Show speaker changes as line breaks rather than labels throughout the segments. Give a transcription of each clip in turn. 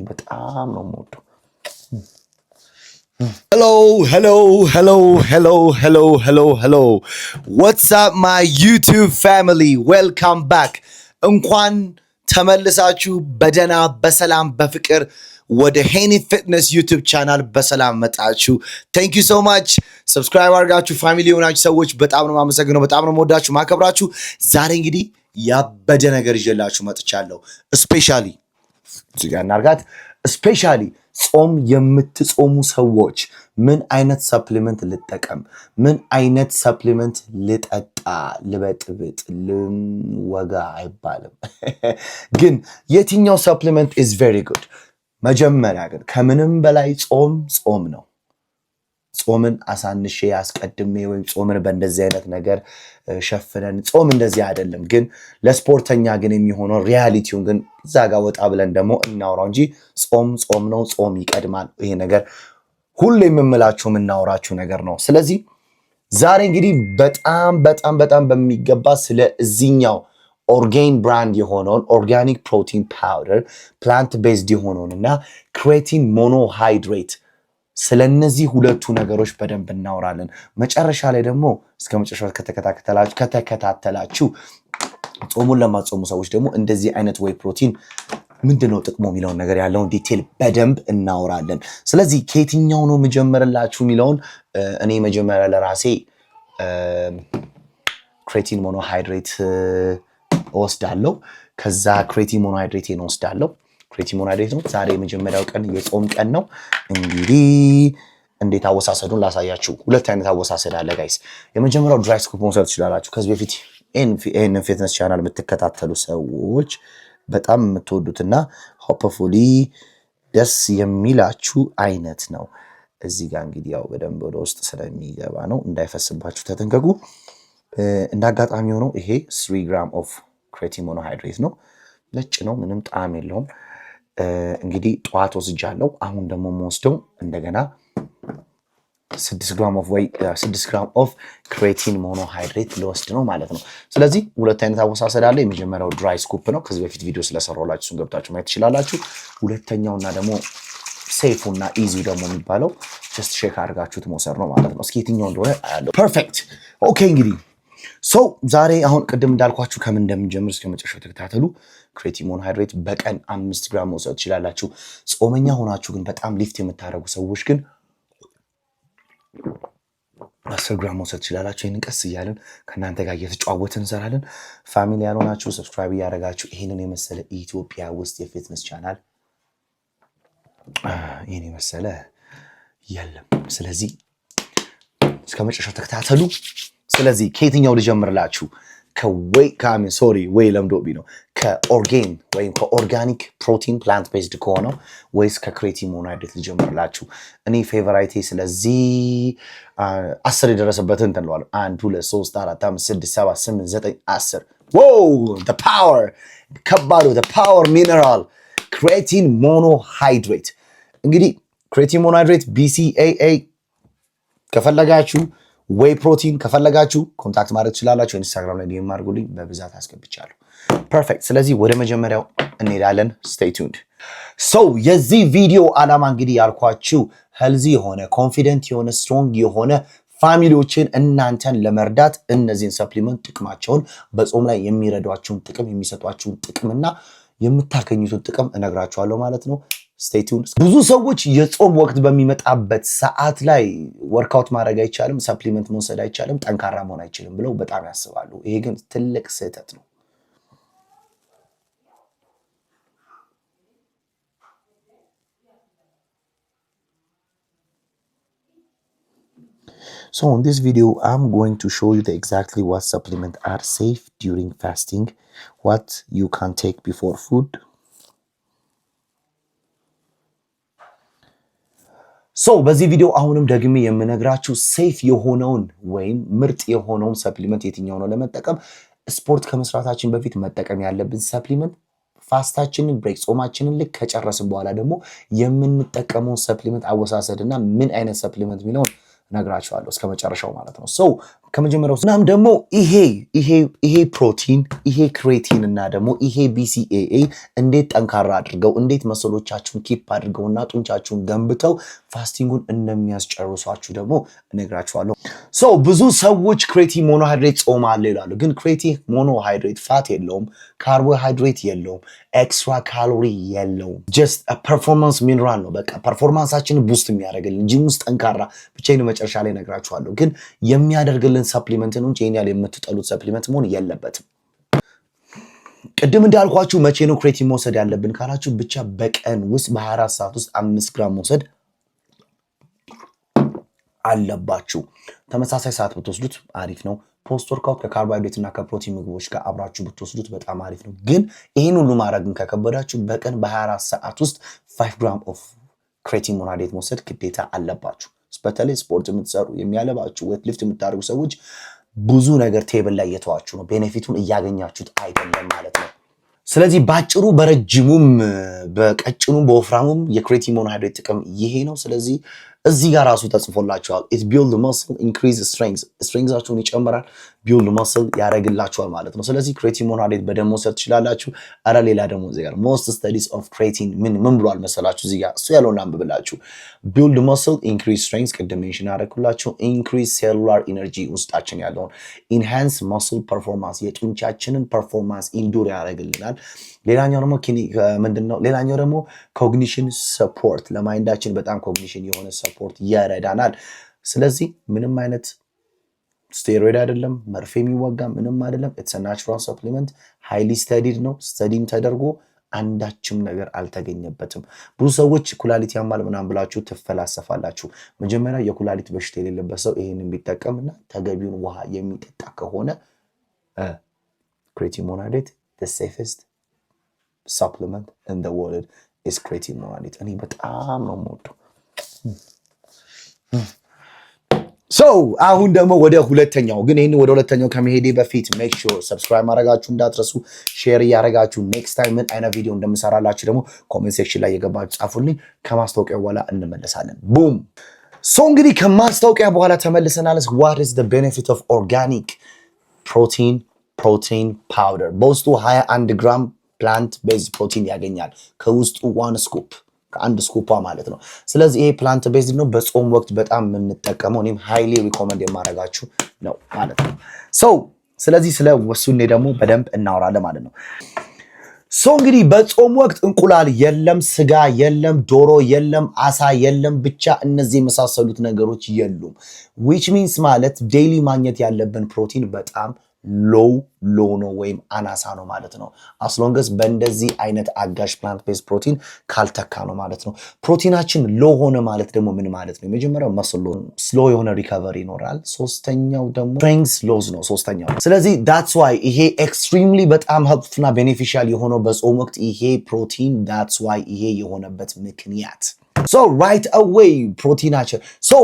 በጣም ነው የምወደው። Hello. What's up, my YouTube family? Welcome back. እንኳን ተመልሳችሁ በደና በሰላም በፍቅር ወደ ሄኒ ፊትነስ ዩቲዩብ ቻናል በሰላም መጣችሁ። Thank you so much. Subscribe አድርጋችሁ ፋሚሊ ሆናችሁ ሰዎች በጣም ነው የማመሰግነው። በጣም ነው የምወዳችሁ ማከብራችሁ። ዛሬ እንግዲህ ያበደ ነገር ይዤላችሁ መጥቻለሁ። ስፔሻሊ ጾም የምትጾሙ ሰዎች ምን አይነት ሰፕሊመንት ልጠቀም፣ ምን አይነት ሰፕሊመንት ልጠጣ፣ ልበጥብጥ፣ ልወጋ አይባልም ግን የትኛው ሰፕሊመንት is very good? መጀመሪያ ግን ከምንም በላይ ጾም ነው። ጾምን አሳንሼ አስቀድሜ ወይም ጾምን በእንደዚህ አይነት ነገር ሸፍነን ጾም እንደዚህ አይደለም። ግን ለስፖርተኛ ግን የሚሆነው ሪያሊቲውን ግን ዛጋ ወጣ ብለን ደግሞ እናውራው እንጂ ጾም ነው፣ ጾም ይቀድማል። ይሄ ነገር ሁሌ የምምላችሁ የምናወራችሁ ነገር ነው። ስለዚህ ዛሬ እንግዲህ በጣም በሚገባ ስለ እዚህኛው ኦርጋን ብራንድ የሆነውን ኦርጋኒክ ፕሮቲን ፓውደር ፕላንት ቤዝድ የሆነውንና ክሬቲን ሞኖሃይድሬት ስለነዚህ ሁለቱ ነገሮች በደንብ እናወራለን። መጨረሻ ላይ ደግሞ እስከ መጨረሻው ከተከታተላችሁ ጾሙን ለማጾሙ ሰዎች ደግሞ እንደዚህ አይነት ወይ ፕሮቲን ምንድነው ጥቅሙ የሚለውን ነገር ያለውን ዲቴል በደንብ እናወራለን። ስለዚህ ከየትኛው ነው መጀመርላችሁ የሚለውን እኔ መጀመሪያ ለራሴ ክሬቲን ሞኖሃይድሬት ወስዳለሁ። ከዛ ክሬቲን ሞኖሃይድሬት ወስዳለሁ። ክሬቲን ሞኖሃይድሬት ነው። ዛሬ የመጀመሪያው ቀን የጾም ቀን ነው። እንግዲህ እንዴት አወሳሰዱን ላሳያችሁ። ሁለት አይነት አወሳሰድ አለ ጋይስ። የመጀመሪያው ድራይ ስኩፕ መውሰድ ትችላላችሁ። ከዚህ በፊት ይሄንን ፊትነስ ቻናል የምትከታተሉ ሰዎች በጣም የምትወዱትና ሆፕፉሊ ደስ የሚላችሁ አይነት ነው። እዚህ ጋር እንግዲህ ያው በደንብ ወደ ውስጥ ስለሚገባ ነው፣ እንዳይፈስባችሁ ተጠንቀቁ። እንዳጋጣሚ ሆኖ ይሄ 3 ግራም ኦፍ ክሬቲን ሞኖሃይድሬት ነው። ነጭ ነው፣ ምንም ጣዕም የለውም። እንግዲህ ጠዋት ወስጃለሁ። አሁን ደግሞ የምወስደው እንደገና 6 ግራም ኦፍ ክሬቲን ሞኖሃይድሬት ልወስድ ነው ማለት ነው። ስለዚህ ሁለት አይነት አወሳሰድ አለ። የመጀመሪያው ድራይ ስኩፕ ነው። ከዚህ በፊት ቪዲዮ ስለሰራሁላችሁ እሱን ገብታችሁ ማየት ትችላላችሁ። ሁለተኛውና ደግሞ ሴፉና ኢዚው ደግሞ የሚባለው ጀስት ሼክ አድርጋችሁት መውሰድ ነው ማለት ነው። እስኪ የትኛው እንደሆነ አያለው። ፐርፌክት ኦኬ። እንግዲህ ዛሬ አሁን ቅድም እንዳልኳችሁ ከምን እንደምንጀምር እስከ መጨረሻው ተከታተሉ። ክሬቲን ሞኖሃይድሬት በቀን 5 ግራም መውሰድ ትችላላችሁ። ጾመኛ ሆናችሁ ግን በጣም ሊፍት የምታደርጉ ሰዎች ግን 10 ግራም መውሰድ ትችላላችሁ። ይህንን ቀስ እያልን ከእናንተ ጋር እየተጫወትን እንሰራለን። ፋሚሊ ያልሆናችሁ ሰብስክራይብ እያደረጋችሁ ይህንን የመሰለ ኢትዮጵያ ውስጥ የፊትነስ ቻናል ይህን የመሰለ የለም። ስለዚህ እስከ መጨረሻው ተከታተሉ። ስለዚህ ከየትኛው ልጀምርላችሁ? ወይ ለምዶብኝ ነው። ከኦርጋን ወይም ከኦርጋኒክ ፕሮቲን ፕላንት ቤዝድ ከሆነው ወይስ ከክሬቲን ሞኖሃይድሬት ልጀምርላችሁ? እኔ ፌቨራይቴ ስለዚህ 10 የደረሰበትን እንለዋለን። 1 2 3 4 5 6 7 8 9 10 the power ከባዱ the power mineral ክሬቲን ሞኖሃይድሬት። እንግዲህ ክሬቲን ሞኖሃይድሬት BCAA ከፈለጋችሁ ወይ ፕሮቲን ከፈለጋችሁ ኮንታክት ማድረግ ትችላላችሁ። ኢንስታግራም ላይ ዲኤም አድርጉልኝ፣ በብዛት አስገብቻለሁ። ፐርፌክት። ስለዚህ ወደ መጀመሪያው እንሄዳለን። ስቴይ ቱንድ። የዚህ ቪዲዮ ዓላማ እንግዲህ ያልኳችሁ ሄልዚ የሆነ ኮንፊደንት የሆነ ስትሮንግ የሆነ ፋሚሊዎችን እናንተን ለመርዳት እነዚህን ሰፕሊመንት ጥቅማቸውን በጾም ላይ የሚረዷችሁን ጥቅም የሚሰጧችሁን ጥቅምና የምታገኙትን ጥቅም እነግራችኋለሁ ማለት ነው። ስቴይ ቱንድ። ብዙ ሰዎች የጾም ወቅት በሚመጣበት ሰዓት ላይ ወርክአውት ማድረግ አይቻልም፣ ሰፕሊመንት መውሰድ አይቻልም፣ ጠንካራ መሆን አይችልም ብለው በጣም ያስባሉ። ይሄ ግን ትልቅ ስህተት ነው። In this video, I'm going to show you exactly what supplements are safe during fasting, what you can take before food. በዚህ ቪዲዮ አሁንም ደግሜ የምነግራችሁ ሴፍ የሆነውን ወይም ምርጥ የሆነውን ሰፕሊመንት የትኛው ነው ለመጠቀም ስፖርት ከመስራታችን በፊት መጠቀም ያለብን ሰፕሊመንት ፋስታችንን ብሬክ ጾማችንን ልክ ከጨረስን በኋላ ደግሞ የምንጠቀመው ሰፕሊመንት አወሳሰድና ምን አይነት ሰፕሊመንት የሚለውን ነግራችኋለሁ እስከ መጨረሻው ማለት ነው። ከመጀመሪያው እናም ደግሞ ይሄ ፕሮቲን ይሄ ክሬቲን እና ደግሞ ይሄ BCAA እንዴት ጠንካራ አድርገው እንዴት መሰሎቻችሁን ኪፕ አድርገውና ጡንቻችሁን ገንብተው ፋስቲንጉን እንደሚያስጨርሷችሁ ደግሞ እነግራችኋለሁ። ብዙ ሰዎች ክሬቲን ሞኖሃይድሬት ጾም አለ ይላሉ። ግን ክሬቲን ሞኖሃይድሬት ፋት የለውም፣ ካርቦሃይድሬት የለውም፣ ኤክስትራ ካሎሪ የለውም። ጀስት ፐርፎርማንስ ሚነራል ነው። በቃ ፐርፎርማንሳችንን ቡስት የሚያደርግልን ጂም ውስጥ ጠንካራ ብቻዬን መጨረሻ ላይ እነግራችኋለሁ። ግን የሚያደርግልን ሰፕሊመንት ነው እንጂ ያለ የምትጠሉት ሰፕሊመንት መሆን የለበትም። ቅድም እንዳልኳችሁ መቼ ነው ክሬቲን መውሰድ ያለብን ካላችሁ ብቻ በቀን ውስጥ በ24 ሰዓት ውስጥ 5 ግራም መውሰድ አለባችሁ። ተመሳሳይ ሰዓት ብትወስዱት አሪፍ ነው። ፖስት ወርክአውት ከካርቦሃይድሬት እና ከፕሮቲን ምግቦች ጋር አብራችሁ ብትወስዱት በጣም አሪፍ ነው። ግን ይህን ሁሉ ማድረግን ከከበዳችሁ በቀን በ24 ሰዓት ውስጥ 5 ግራም ኦፍ ክሬቲን ሞኖሃይድሬት መውሰድ ግዴታ አለባችሁ። በተለይ ስፖርት የምትሰሩ የሚያለባችሁ ዌት ሊፍት የምታደርጉ ሰዎች ብዙ ነገር ቴብል ላይ እየተዋችሁ ነው፣ ቤኔፊቱን እያገኛችሁት አይደለም ማለት ነው። ስለዚህ ባጭሩ በረጅሙም በቀጭኑም በወፍራሙም የክሬቲን ሞኖሃይድሬት ጥቅም ይሄ ነው። ስለዚህ እዚህ ጋር ራሱ ተጽፎላችኋል። it build muscle increase strengthአችሁን ይጨምራል፣ build muscle ያደርግላችኋል ማለት ነው። ስለዚህ ክሬቲን ሞኖሃይድሬት በደም መውሰድ ትችላላችሁ። አረ ሌላ ደግሞ እዚህ ጋር most studies of creatine ምን ብሏል መሰላችሁ? እዚህ ጋር እሱ ያለውን አንብብላችሁ build muscle increase strength ቅድም ሜንሽን አደረኩላችሁ። increase cellular energy ውስጣችን ያለውን enhance muscle performance የጡንቻችንን ፐርፎርማንስ ኢንዱር ያደርግልናል። ሌላኛው ደግሞ ምንድነው? ሌላኛው ደግሞ ኮግኒሽን ሰፖርት ለማይንዳችን በጣም ኮግኒሽን የሆነ ሰፖርት ያረዳናል። ስለዚህ ምንም አይነት ስቴሮይድ አይደለም፣ መርፌ የሚወጋ ምንም አይደለም። ኢትስ አ ናቹራል ሰፕሊመንት ሃይሊ ስተዲድ ነው። ስተዲም ተደርጎ አንዳችም ነገር አልተገኘበትም። ብዙ ሰዎች ኩላሊት ያማል ምናምን ብላችሁ ትፈላሰፋላችሁ። መጀመሪያ የኩላሊት በሽታ የሌለበት ሰው ይሄንን ቢጠቀምና ተገቢውን ውሃ የሚጠጣ ከሆነ ክሬቲን ሞኖሃይድሬት the safest supplement in the world is creatine monohydrate እኔ በጣም ነው የምወደው። አሁን ደግሞ ወደ ሁለተኛው ግን ይሄን ወደ ሁለተኛው ከመሄዴ በፊት ሜክ ሹር ሰብስክራይብ ማድረጋችሁ እንዳትረሱ፣ ሼር እያደረጋችሁ ኔክስት ታይም ምን አይነት ቪዲዮ እንደምሰራላችሁ ደግሞ ኮሜንት ሴክሽን ላይ የገባችሁ ጻፉልኝ። ከማስታወቂያ በኋላ እንመለሳለን። ቡም እንግዲህ ከማስታወቂያ በኋላ ተመልሰናል። what is the benefit of organic protein powder? በውስጡ 21 ግራም ፕላንት ቤዝድ ፕሮቲን ያገኛል። ከውስጡ ከአንድ ስኩፓ ማለት ነው። ስለዚህ ይሄ ፕላንት ቤዝድ ነው። በጾም ወቅት በጣም የምንጠቀመው እኔም ሃይሊ ሪኮመንድ የማደርጋችሁ ነው ማለት ነው። ስለዚህ ስለ ወሱኔ ደግሞ በደንብ እናወራለን ማለት ነው። እንግዲህ በጾም ወቅት እንቁላል የለም፣ ስጋ የለም፣ ዶሮ የለም፣ አሳ የለም፣ ብቻ እነዚህ የመሳሰሉት ነገሮች የሉም። which means ማለት ዴይሊ ማግኘት ያለብን ፕሮቲን በጣም ሎ ነው ወይም አናሳ ነው ማለት ነው። አስሎንገስ በእንደዚህ አይነት አጋዥ ፕላንት ቤዝ ፕሮቲን ካልተካ ነው ማለት ነው። ፕሮቲናችን ሎ ሆነ ማለት ደግሞ ምን ማለት ነው? የመጀመሪያው መስል ስሎ የሆነ ሪከቨሪ ይኖራል። ሶስተኛው ደግሞ ስትሬንግዝ ሎዝ ነው ሶስተኛው። ስለዚህ that's why ይሄ ኤክስትሪምሊ በጣም ሄልፕፉልና ቤኔፊሻል የሆነው በጾም ወቅት ይሄ ፕሮቲን that's why ይሄ የሆነበት ምክንያት right away ፕሮቲናችን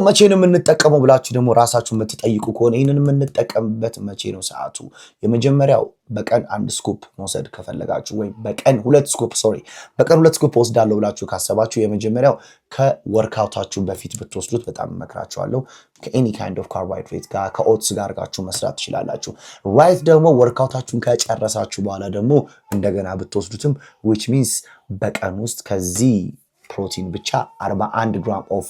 መቼ ነው የምንጠቀመው ብላችሁ ደግሞ ራሳችሁ የምትጠይቁ ከሆነ ይህንን የምንጠቀምበት መቼ ነው ሰዓቱ? የመጀመሪያው በቀን 1 ስኩፕ መውሰድ ከፈለጋችሁ ወይም በቀን 2 ስኩፕ ወስዳለሁ ብላችሁ ካሰባችሁ የመጀመሪያው ከወርክአውታችሁ በፊት ብትወስዱት በጣም እመክራችኋለሁ። ከኤኒ ካይንድ ኦፍ ካርቦሃይድሬት ጋር ከኦትስ ጋር አድርጋችሁ መስራት ትችላላችሁ። ራይት ደግሞ ወርክአውታችሁን ከጨረሳችሁ በኋላ ደግሞ እንደገና ብትወስዱትም which means በቀን ውስጥ ከዚህ ፕሮቲን ብቻ 41 ግራም ኦፍ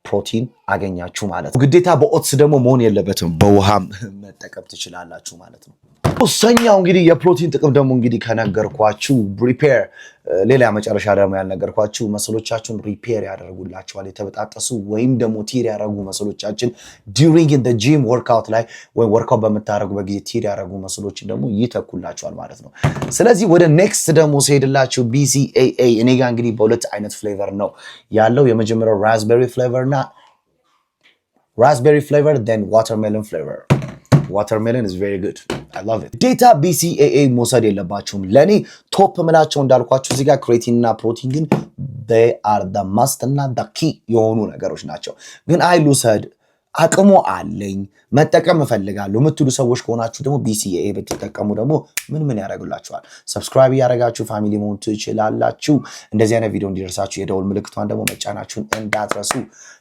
ፕሮቲን አገኛችሁ ማለት ነው። ግዴታ በኦትስ ደግሞ መሆን የለበትም፣ በውሃም መጠቀም ትችላላችሁ ማለት ነው። ሶስተኛው እንግዲህ የፕሮቲን ጥቅም ደግሞ እንግዲህ ከነገርኳችሁ ሪፔር፣ ሌላ መጨረሻ ደግሞ ያልነገርኳችሁ መስሎቻችሁን ሪፔር ያደርጉላችኋል። የተበጣጠሱ ወይም ደግሞ ቲር ያደረጉ መስሎቻችን ዱሪንግ ኢን ዘ ጂም ወርክአውት ላይ ወይም ወርክአውት በምታደርጉበት ጊዜ ቲር ያደረጉ መስሎችን ደግሞ ይተኩላችኋል ማለት ነው። ስለዚህ ወደ ኔክስት ደግሞ ሲሄድላችሁ BCAA እኔ ጋር እንግዲህ በሁለት አይነት ፍሌቨር ነው ያለው። የመጀመሪያው ራዝቤሪ ፍሌቨር እና ራዝቤሪ ፍሌቨር then watermelon flavor. Watermelon is very good. I love it. ዴታ BCAA መውሰድ የለባችሁም። ለኔ ቶፕ ምላቸው እንዳልኳችሁ እዚህ ጋር ክሬቲን እና ፕሮቲን ግን they are the must እና the key የሆኑ ነገሮች ናቸው። ግን አይ ልውሰድ አቅሙ አለኝ መጠቀም እፈልጋለሁ የምትሉ ሰዎች ከሆናችሁ ደግሞ BCAA ብትጠቀሙ ደግሞ ምን ያደርግላችኋል? ሰብስክራይብ ያደረጋችሁ ፋሚሊ መሆን ትችላላችሁ። እንደዚህ አይነት ቪዲዮ እንዲደርሳችሁ የደውል ምልክቷን ደግሞ መጫናችሁን እንዳትረሱ።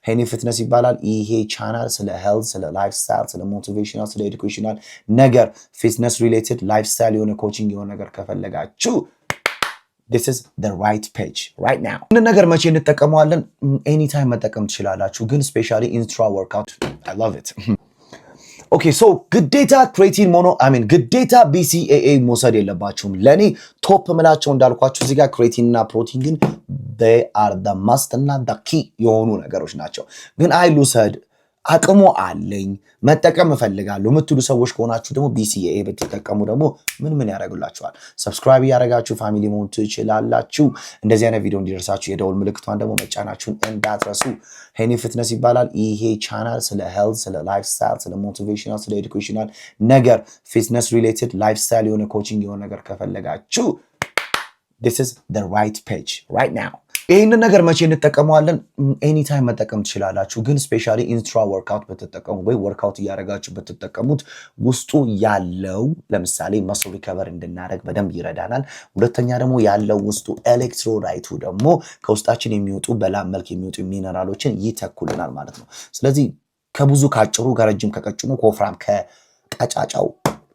ሄኒ ፊትነስ ይባላል ይሄ ቻናል። ስለ ሄልዝ፣ ስለ ላይፍ ስታይል፣ ስለ ሞቲቬሽናል፣ ስለ ኤዱኬሽናል ነገር ፊትነስ ሪሌትድ ላይፍ ስታይል የሆነ ኮቺንግ የሆነ ነገር ከፈለጋችሁ this is the right page right now። ይህንን ነገር መቼ እንጠቀመዋለን? ኤኒታይም መጠቀም ትችላላችሁ፣ ግን ስፔሻሊ ኢንትራ ወርክአውት I love it። ኦኬ ሶ ግዴታ ክሬቲን ሞኖ ግዴታ BCAA መውሰድ የለባችሁም። ለኔ ቶፕ ምላቸው እንዳልኳችሁ እዚህ ጋር ክሬቲን እና ፕሮቲን ግን they are the must እና the key የሆኑ ነገሮች ናቸው። ግን ልውሰድ አቅሙ አለኝ መጠቀም እፈልጋለሁ የምትሉ ሰዎች ከሆናችሁ ደግሞ BCAA ብትጠቀሙ ደግሞ ምን ያደርግላችኋል? ሰብስክራይብ ያደረጋችሁ ፋሚሊ መሆን ትችላላችሁ። እንደዚህ አይነት ቪዲዮ እንዲደርሳችሁ የደውል ምልክቷን ደግሞ መጫናችሁን እንዳትረሱ። ሄኒ ፊትነስ ይባላል ይሄ ቻናል። ስለ ሄልዝ፣ ስለ ላይፍ ስታይል፣ ስለ ሞቲቬሽናል፣ ስለ ኤዱኬሽናል ነገር ፊትነስ ሪሌትድ ላይፍ ስታይል የሆነ ኮቺንግ የሆነ ነገር ከፈለጋችሁ this is the right page right now። ይህንን ነገር መቼ እንጠቀመዋለን? ኤኒታይም መጠቀም ትችላላችሁ፣ ግን ስፔሻሊ ኢንትራ ወርክአውት ብትጠቀሙ ወይ ወርክአውት እያደረጋችሁ ብትጠቀሙት ውስጡ ያለው ለምሳሌ መስል ሪከቨር እንድናደርግ በደንብ ይረዳናል። ሁለተኛ ደግሞ ያለው ውስጡ ኤሌክትሮላይቱ ደግሞ ከውስጣችን የሚወጡ በላብ መልክ የሚወጡ ሚነራሎችን ይተኩልናል ማለት ነው። ስለዚህ ከብዙ ካጭሩ ከረጅም ከቀጭኑ ከወፍራም ከቀጫጫው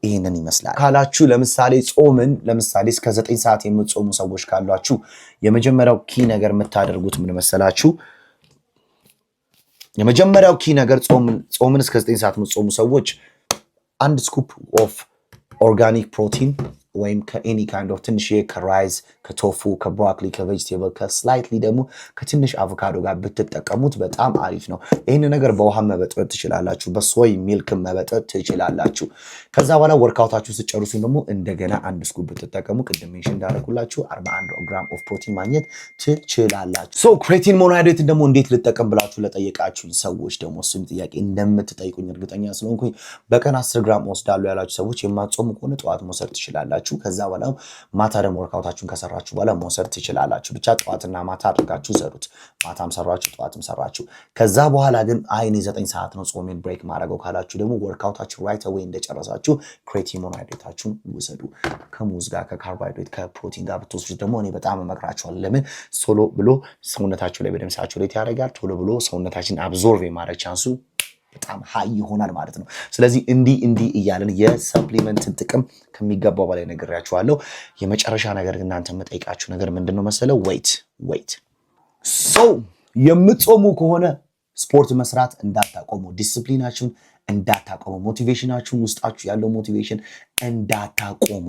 ይሄንን ይመስላል ካላችሁ ለምሳሌ ጾምን ለምሳሌ እስከ 9 ሰዓት የምትጾሙ ሰዎች ካሏችሁ የመጀመሪያው ኪ ነገር የምታደርጉት ምን መሰላችሁ? የመጀመሪያው ኪ ነገር ጾምን እስከ 9 ሰዓት የምትጾሙ ሰዎች አንድ ስኩፕ ኦፍ ኦርጋኒክ ፕሮቲን ወይም ከኤኒ ካይንድ ኦፍ ትንሽ ከራይዝ ከቶፉ ከብሮኮሊ ከቬጂቴብል ከስላይትሊ ደግሞ ከትንሽ አቮካዶ ጋር ብትጠቀሙት በጣም አሪፍ ነው። ይህን ነገር በውሃ መበጥበጥ ትችላላችሁ፣ በሶይ ሚልክ መበጥበጥ ትችላላችሁ። ከዛ በኋላ ወርክአውታችሁ ስትጨርሱ ደግሞ እንደገና አንድ ስኩፕ ብትጠቀሙ ቅድም ሜንሽን እንዳደረኩላችሁ 41 ግራም ኦፍ ፕሮቲን ማግኘት ትችላላችሁ። ሶ ክሬቲን ሞኖሃይድሬትን ደግሞ እንዴት ልጠቀም ብላችሁ ለጠየቃችሁኝ ሰዎች ደግሞ እሱም ጥያቄ እንደምትጠይቁኝ እርግጠኛ ስለሆንኩኝ በቀን 10 ግራም ወስዳለሁ ያላችሁ ሰዎች የማትጾሙ ከሆነ ጠዋት መውሰድ ትችላላችሁ። ከዛ በኋላ ማታ ደግሞ ወርክአውታችሁን ከሰራችሁ በኋላ መውሰድ ትችላላችሁ። ብቻ ጠዋትና ማታ አድርጋችሁ ሰሩት። ማታም ሰራችሁ ጠዋትም ሰራችሁ። ከዛ በኋላ ግን አይኔ 9 ሰዓት ነው ጾሜን ብሬክ ማድረገው ካላችሁ ደግሞ ወርክአውታችሁ ራይት አዌይ እንደጨረሳችሁ ክሬቲን ሞኖሃይድሬታችሁን ውሰዱ። ከሙዝ ጋር ከካርቦሃይድሬት ከፕሮቲን ጋር ብትወስዱት ደግሞ እኔ በጣም እመክራችኋለሁ። ለምን ቶሎ ብሎ ሰውነታችሁ ላይ በደም ሳቹሬት ያደርጋል። ቶሎ ብሎ ሰውነታችን አብዞርቭ የማድረግ ቻንሱ በጣም ሃይ ይሆናል ማለት ነው። ስለዚህ እንዲህ እያለን የሰፕሊመንትን ጥቅም ከሚገባው በላይ ነግሬያችኋለሁ። የመጨረሻ ነገር እናንተ የምጠይቃችሁ ነገር ምንድነው መሰለው? ዌይት ሶ የምትጾሙ ከሆነ ስፖርት መስራት እንዳታቆሙ፣ ዲስፕሊናችሁን እንዳታቆሙ፣ ሞቲቬሽናችሁን ውስጣችሁ ያለው ሞቲቬሽን እንዳታቆሙ።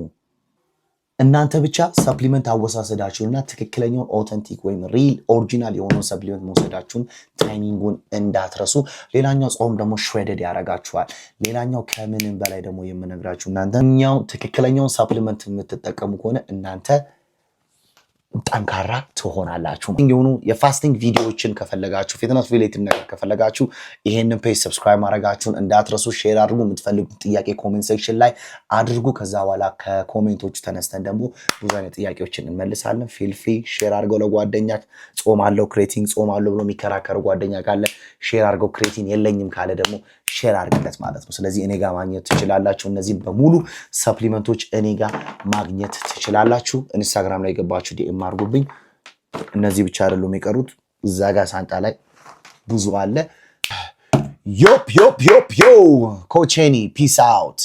እናንተ ብቻ ሰፕሊመንት አወሳሰዳችሁንና ትክክለኛውን ኦተንቲክ ወይም ሪል ኦሪጂናል የሆነውን ሰፕሊመንት መውሰዳችሁን ታይሚንጉን እንዳትረሱ። ሌላኛው ጾም ደግሞ ሽሬድድ ያደርጋችኋል። ሌላኛው ከምንም በላይ ደግሞ የምነግራችሁ እናንተኛው ትክክለኛውን ሰፕሊመንት የምትጠቀሙ ከሆነ እናንተ ጠንካራ ትሆናላችሁ። የሆኑ የፋስቲንግ ቪዲዮዎችን ከፈለጋችሁ ፊትነስ ሪሌትድ ነገር ከፈለጋችሁ ይሄንን ፔጅ ሰብስክራይብ ማድረጋችሁን እንዳትረሱ። ሼር አድርጉ። የምትፈልጉት ጥያቄ ኮሜንት ሴክሽን ላይ አድርጉ። ከዛ በኋላ ከኮሜንቶቹ ተነስተን ደግሞ ብዙ አይነት ጥያቄዎችን እንመልሳለን። ፊልፊ ሼር አድርገው ለጓደኛ ጾም አለው ክሬቲን ጾም አለው ብሎ የሚከራከሩ ጓደኛ ካለ ሼር አድርገው። ክሬቲን የለኝም ካለ ደግሞ ሼር አድርግለት ማለት ነው። ስለዚህ እኔ ጋር ማግኘት ትችላላችሁ። እነዚህ በሙሉ ሰፕሊመንቶች እኔ ጋር ማግኘት ትችላላችሁ። ኢንስታግራም ላይ ገባችሁ ዲኤም አድርጉብኝ። እነዚህ ብቻ አይደሉም የቀሩት፣ እዛ ጋር ሳንጣ ላይ ብዙ አለ። ዮፕ ኮች ሄኒ ፒስ አውት።